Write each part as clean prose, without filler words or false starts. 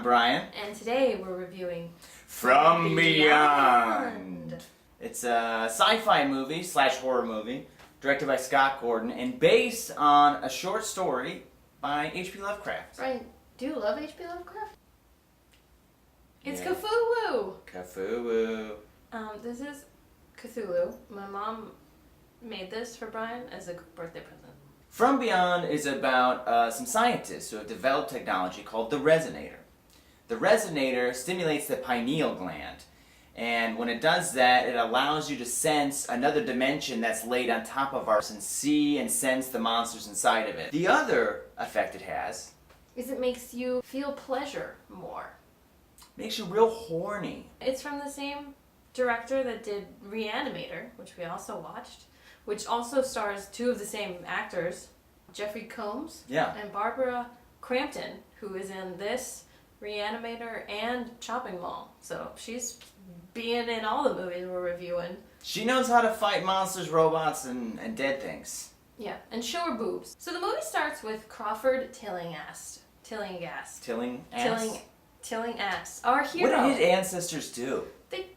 Bryan. And today we're reviewing From Beyond. It's a sci-fi movie / horror movie directed by Scott Gordon and based on a short story by H.P. Lovecraft. Bryan, do you love H.P. Lovecraft? It's Yeah. Cthulhu! Cthulhu. This is Cthulhu. My mom made this for Bryan as a birthday present. From Beyond is about some scientists who have developed technology called the resonator. The resonator stimulates the pineal gland, and when it does that, it allows you to sense another dimension that's laid on top of ours and see and sense the monsters inside of it. The other effect it has is it makes you feel pleasure more. Makes you real horny. It's from the same director that did Reanimator, which we also watched, which also stars two of the same actors, Jeffrey Combs and Barbara Crampton, who is in this, Reanimator, and Chopping Mall. So she's being in all the movies we're reviewing. She knows how to fight monsters, robots, and dead things. Yeah, and show her boobs. So the movie starts with Crawford Tillinghast. Tillinghast. Our hero. What did his ancestors do? They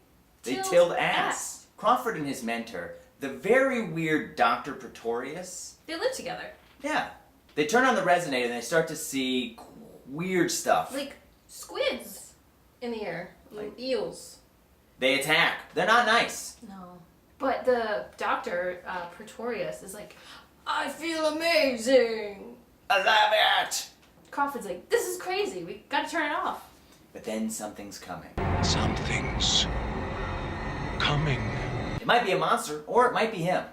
tilled ass. Crawford and his mentor, the very weird Dr. Pretorius. They live together. Yeah. They turn on the resonator and they start to see weird stuff. Like squids in the air. Like eels. They attack. They're not nice. No. But the Dr. Pretorius is like, I feel amazing. I love it. Crawford's like, this is crazy. We gotta turn it off. But then something's coming. Something's coming. It might be a monster, or it might be him.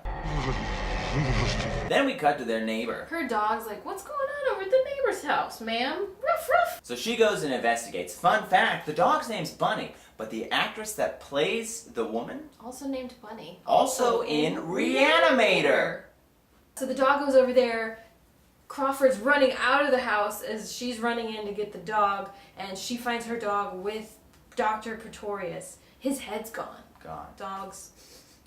Then we cut to their neighbor. Her dog's like, what's going on over at the neighbor's house, ma'am? Ruff, ruff. So she goes and investigates. Fun fact, the dog's name's Bunny, but the actress that plays the woman? Also named Bunny. Also in Reanimator. So the dog goes over there. Crawford's running out of the house as she's running in to get the dog, and she finds her dog with Dr. Pretorius. His head's gone. Gone. Dog's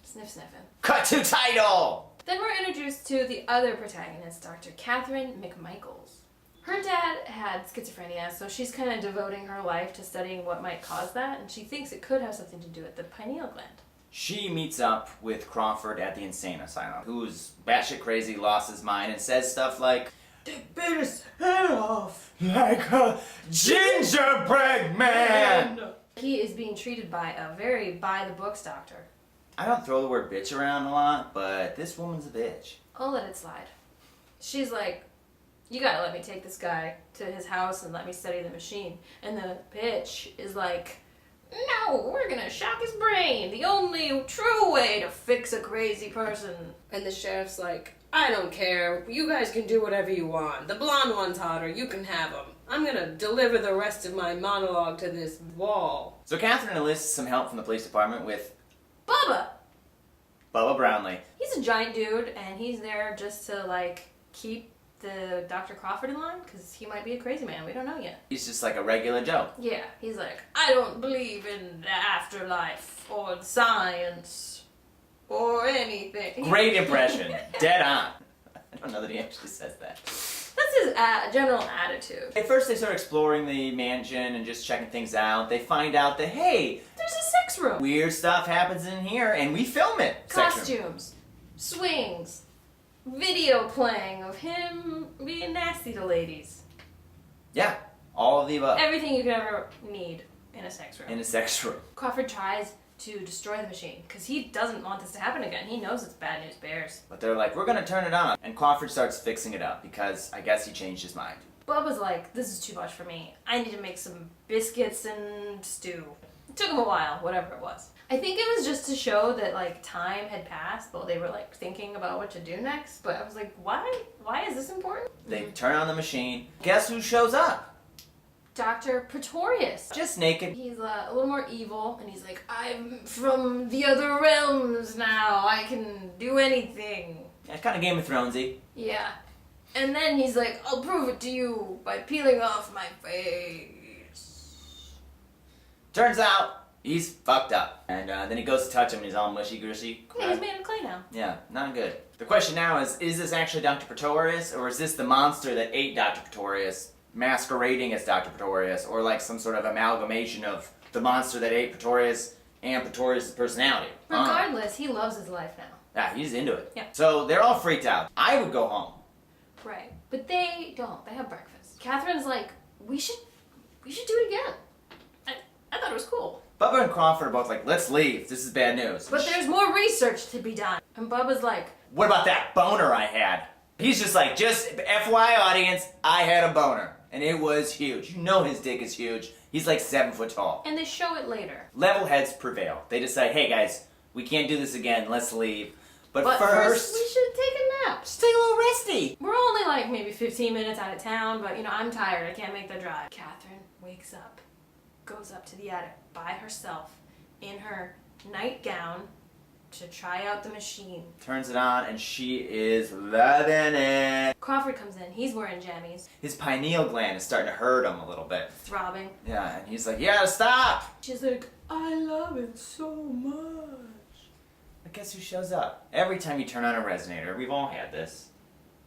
sniffing. Cut to title! Then we're introduced to the other protagonist, Dr. Catherine McMichaels. Her dad had schizophrenia, so she's kind of devoting her life to studying what might cause that, and she thinks it could have something to do with the pineal gland. She meets up with Crawford at the insane asylum, who's batshit crazy, lost his mind, and says stuff like, "They bit his head off like a gingerbread man!" He is being treated by a very by-the-books doctor. I don't throw the word bitch around a lot, but this woman's a bitch. I'll let it slide. She's like, you gotta let me take this guy to his house and let me study the machine. And the bitch is like, no, we're gonna shock his brain. The only true way to fix a crazy person. And the sheriff's like, I don't care. You guys can do whatever you want. The blonde one's hotter. You can have him. I'm gonna deliver the rest of my monologue to this wall. So Catherine enlists some help from the police department with Bubba Brownlee. He's a giant dude, and he's there just to, like, keep the Dr. Crawford in line, because he might be a crazy man. We don't know yet. He's just like a regular Joe. Yeah, he's like, I don't believe in the afterlife, or science, or anything. Great impression. Dead on. I don't know that he actually says that. That's his general attitude. At first they start exploring the mansion and just checking things out. They find out that, hey, There's a sex room. weird stuff happens in here, and we film it. Sex room. Costumes, swings, video playing of him being nasty to ladies. Yeah, all of the above. Everything you could ever need in a sex room. In a sex room. Crawford tries to destroy the machine, because he doesn't want this to happen again. He knows it's bad news bears. But they're like, we're gonna turn it on. And Crawford starts fixing it up, because I guess he changed his mind. Bubba's like, this is too much for me. I need to make some biscuits and stew. It took him a while, whatever it was. I think it was just to show that, like, time had passed while they were, like, thinking about what to do next. But I was like, why? Why is this important? They turn on the machine. Guess who shows up? Dr. Pretorius. Just naked. He's a little more evil, and he's like, I'm from the other realms now. I can do anything. Yeah, kind of Game of Thronesy. Yeah. And then he's like, I'll prove it to you by peeling off my face. Turns out, he's fucked up. And then he goes to touch him and he's all mushy-gushy. Yeah, he's made of clay now. Yeah, not good. The question now is this actually Dr. Pretorius, or is this the monster that ate Dr. Pretorius masquerading as Dr. Pretorius, or like some sort of amalgamation of the monster that ate Pretorius and Pretorius' personality. Regardless, he loves his life now. Yeah, he's into it. Yeah. So they're all freaked out. I would go home. Right. But they don't. They have breakfast. Catherine's like, we should do it again. I thought it was cool. Bubba and Crawford are both like, let's leave. This is bad news. But there's more research to be done. And Bubba's like, what about that boner I had? He's just like, just FYI audience, I had a boner. And it was huge. You know his dick is huge. He's like 7 foot tall. and they show it later. Level heads prevail. They decide, hey guys, we can't do this again. Let's leave. But first, we should take a nap. just take a little resty. We're only like maybe 15 minutes out of town, but I'm tired. I can't make the drive. Catherine wakes up, goes up to the attic by herself in her nightgown to try out the machine. Turns it on and she is loving it. Crawford comes in. He's wearing jammies, His pineal gland is starting to hurt him a little bit. throbbing. Yeah, and he's like, you gotta stop. She's like, I love it so much. But guess who shows up? Every time you turn on a resonator, we've all had this.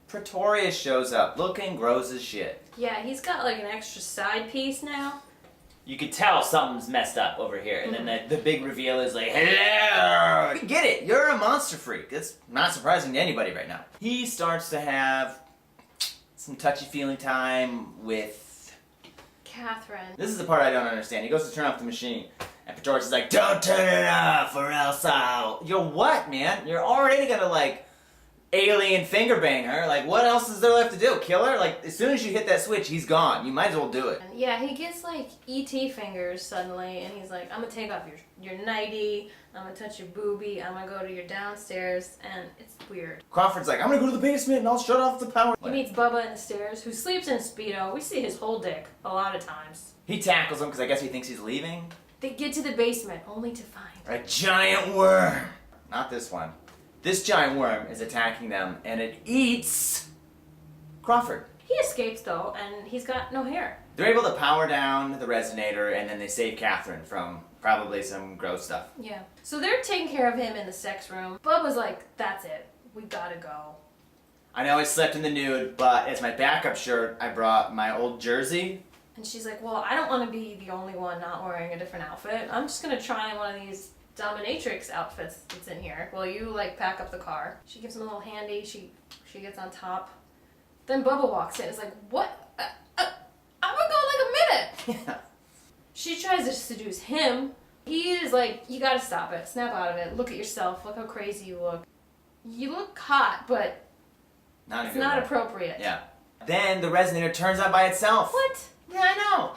Pretorius shows up, looking gross as shit. Yeah, he's got like an extra side piece now. You could tell something's messed up over here, and then the big reveal is like, hello! We get it, you're a monster freak. That's not surprising to anybody right now. He starts to have some touchy-feeling time with... Catherine. This is the part I don't understand. He goes to turn off the machine, and Pretorius is like, don't turn it off or else I'll... You're what, man? You're already gonna, like, alien finger bang her. Like, what else is there left to do? Kill her? Like, as soon as you hit that switch, he's gone. You might as well do it. Yeah, he gets like E.T. fingers suddenly, and he's like, I'm gonna take off your nightie, I'm gonna touch your boobie, I'm gonna go to your downstairs, and it's weird. Crawford's like, I'm gonna go to the basement and I'll shut off the power. He meets Bubba in the stairs, who sleeps in a Speedo. We see his whole dick a lot of times. He tackles him because I guess he thinks he's leaving. They get to the basement, only to find A giant worm. Not this one. This giant worm is attacking them and it eats Crawford. He escapes though, and he's got no hair. They're able to power down the resonator and then they save Catherine from probably some gross stuff. Yeah. So they're taking care of him in the sex room. Bubba's like, that's it. We gotta go. I know I slept in the nude, but as my backup shirt, I brought my old jersey. And she's like, well, I don't want to be the only one not wearing a different outfit. I'm just gonna try one of these dominatrix outfits that's in here. Will you like pack up the car? She gives him a little handy. She gets on top. Then Bubba walks in. It's like, what? I'm gonna go in like a minute. Yeah. She tries to seduce him. He is like, you gotta stop it. Snap out of it. Look at yourself. Look how crazy you look. You look hot, but it's not appropriate. Yeah. Then the resonator turns on by itself. What? Yeah, I know.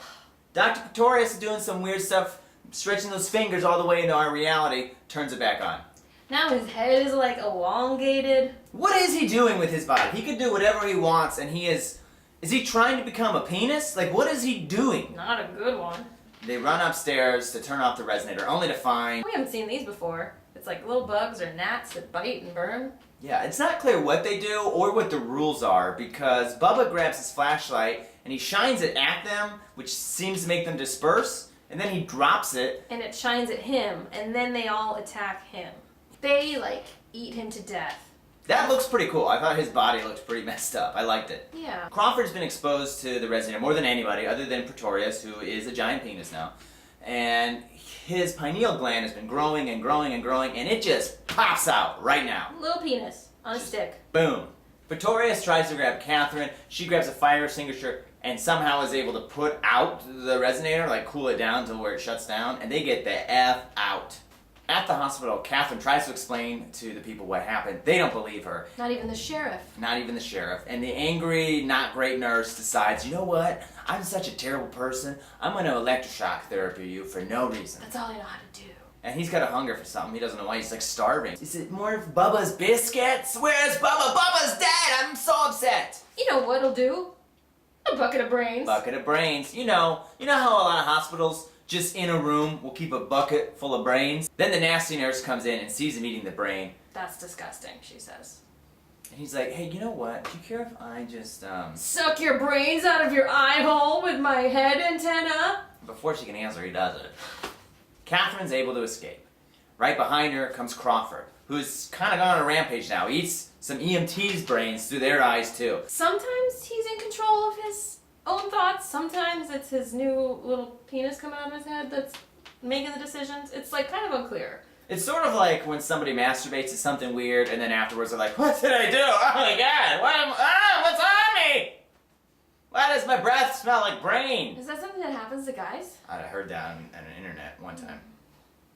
Dr. Pretorius is doing some weird stuff, stretching those fingers all the way into our reality, turns it back on. Now his head is like elongated. What is he doing with his body? He can do whatever he wants, and he is he trying to become a penis? Like, what is he doing? Not a good one. They run upstairs to turn off the resonator, only to find... We haven't seen these before. It's like little bugs or gnats that bite and burn. Yeah, it's not clear what they do or what the rules are, because Bubba grabs his flashlight and he shines it at them, which seems to make them disperse, and then he drops it. And it shines at him, and then they all attack him. They, like, eat him to death. That looks pretty cool. I thought his body looked pretty messed up. I liked it. Yeah. Crawford's been exposed to the resonator more than anybody, other than Pretorius, who is a giant penis now. And his pineal gland has been growing and growing and growing, and it just pops out right now. Little penis on a stick. Boom. Pretorius tries to grab Catherine. She grabs a fire extinguisher and somehow is able to put out the resonator, like cool it down to where it shuts down, and they get the F out. At the hospital, Catherine tries to explain to the people what happened. They don't believe her. Not even the sheriff. Not even the sheriff. And the angry, not great nurse decides, you know what? I'm such a terrible person. I'm going to electroshock therapy you for no reason. That's all I know how to do. And he's got a hunger for something. He doesn't know why. He's like starving. Is it more of Bubba's biscuits? Where's Bubba? Bubba's dead! I'm so upset! You know what'll do? A bucket of brains. Bucket of brains. You know how a lot of hospitals just in a room will keep a bucket full of brains? Then the nasty nurse comes in and sees him eating the brain. That's disgusting, she says. And he's like, hey, you know what? Do you care if I just, Suck your brains out of your eye hole with my head antenna? Before she can answer, he does it. Catherine's able to escape. Right behind her comes Crawford, who's kind of gone on a rampage now. He eats some EMT's brains through their eyes, too. Sometimes he's in control of his own thoughts. Sometimes it's his new little penis coming out of his head that's making the decisions. It's like kind of unclear. It's sort of like when somebody masturbates to something weird and then afterwards they're like, what did I do? Oh my god, what's on me? Why does my breath smell like brain? Is that something that happens to guys? I heard that on the internet one time.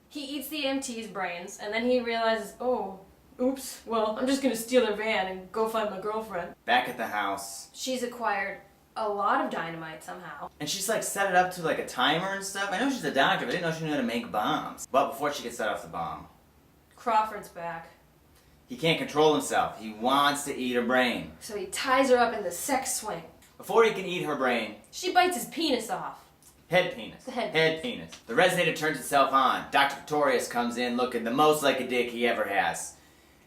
He eats the EMT's brains and then he realizes, oh, oops, well, I'm just gonna steal their van and go find my girlfriend. Back at the house. She's acquired a lot of dynamite somehow. And she's like set it up to like a timer and stuff. I know she's a doctor, but I didn't know she knew how to make bombs. But before she gets set off the bomb, Crawford's back. he can't control himself. He wants to eat her brain. So he ties her up in the sex swing. Before he can eat her brain, She bites his penis off. head penis. The head penis. The resonator turns itself on. Dr. Pretorius comes in looking the most like a dick he ever has.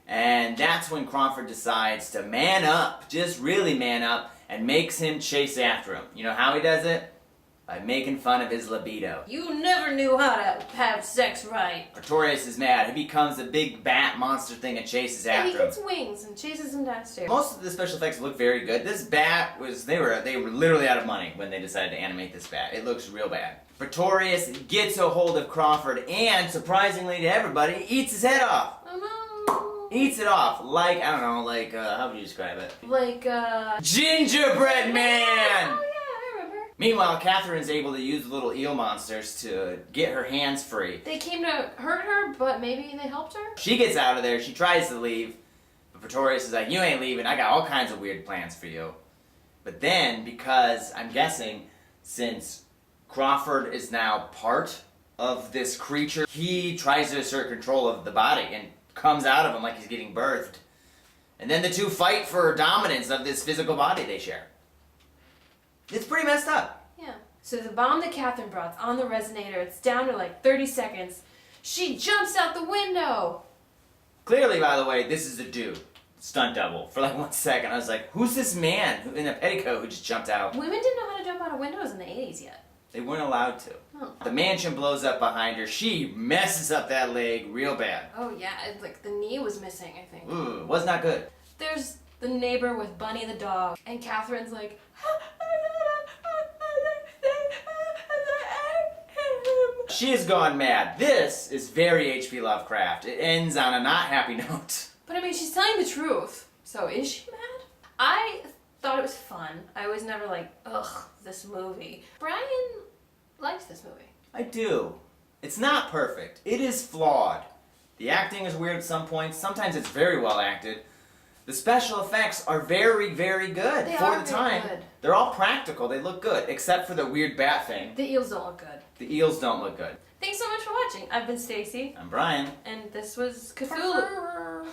And that's when Crawford decides to man up, just really man up, and makes him chase after him. You know how he does it? By making fun of his libido. You never knew how to have sex right. Pretorius is mad. He becomes a big bat monster thing and chases Yeah, he after him. gets wings and chases him downstairs. Most of the special effects look very good. This bat they were literally out of money when they decided to animate this bat. It looks real bad. Pretorius gets a hold of Crawford and, surprisingly to everybody, eats his head off. Oh no. Eats it off like, I don't know, like, how would you describe it? Like, Gingerbread Man! Oh yeah, I remember. Meanwhile, Catherine's able to use the little eel monsters to get her hands free. They came to hurt her, but maybe they helped her? She gets out of there, she tries to leave, but Pretorius is like, you ain't leaving, I got all kinds of weird plans for you. But then, because, I'm guessing, since Crawford is now part of this creature, he tries to assert control of the body and comes out of him like he's getting birthed. And then the two fight for dominance of this physical body they share. It's pretty messed up. Yeah. So the bomb that Catherine brought's on the resonator, it's down to like 30 seconds. She jumps out the window! Clearly, by the way, this is a dude. Stunt double. For like 1 second, I was like, who's this man in a petticoat who just jumped out? Women didn't know how to jump out of windows in the 80s yet. They weren't allowed to. Oh. The mansion blows up behind her. She messes up that leg real bad. Oh yeah, like the knee was missing, I think. Ooh, was not good. There's the neighbor with Bunny the dog, and Catherine's like, She has gone mad. This is very H.P. Lovecraft. It ends on a not happy note. but I mean, she's telling the truth. So is she mad? I thought it was fun. I was never like, ugh, this movie. Bryan likes this movie. I do. It's not perfect. It is flawed. The acting is weird at some points. Sometimes it's very well acted. The special effects are very, very good They for are the very time. good. They're all practical. They look good, except for the weird bat thing. The eels don't look good. The eels don't look good. Thanks so much for watching. I've been Stacey. I'm Bryan. And this was Cthulhu.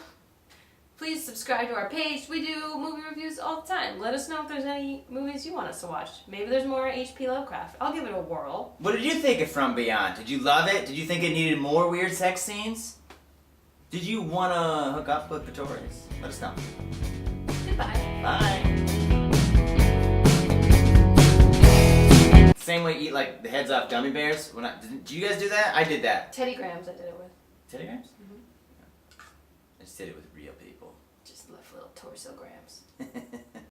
Please subscribe to our page. We do movie reviews all the time. Let us know if there's any movies you want us to watch. Maybe there's more H.P. Lovecraft. I'll give it a whirl. What did you think of From Beyond? Did you love it? Did you think it needed more weird sex scenes? Did you want to hook up with Pretorius? Let us know. Goodbye. Bye. Same way you eat like the heads off gummy bears? Did you guys do that? I did that. Teddy Grahams I did it with. Teddy Grahams? Mm-hmm. I just did it with real people. Just left little torso grams.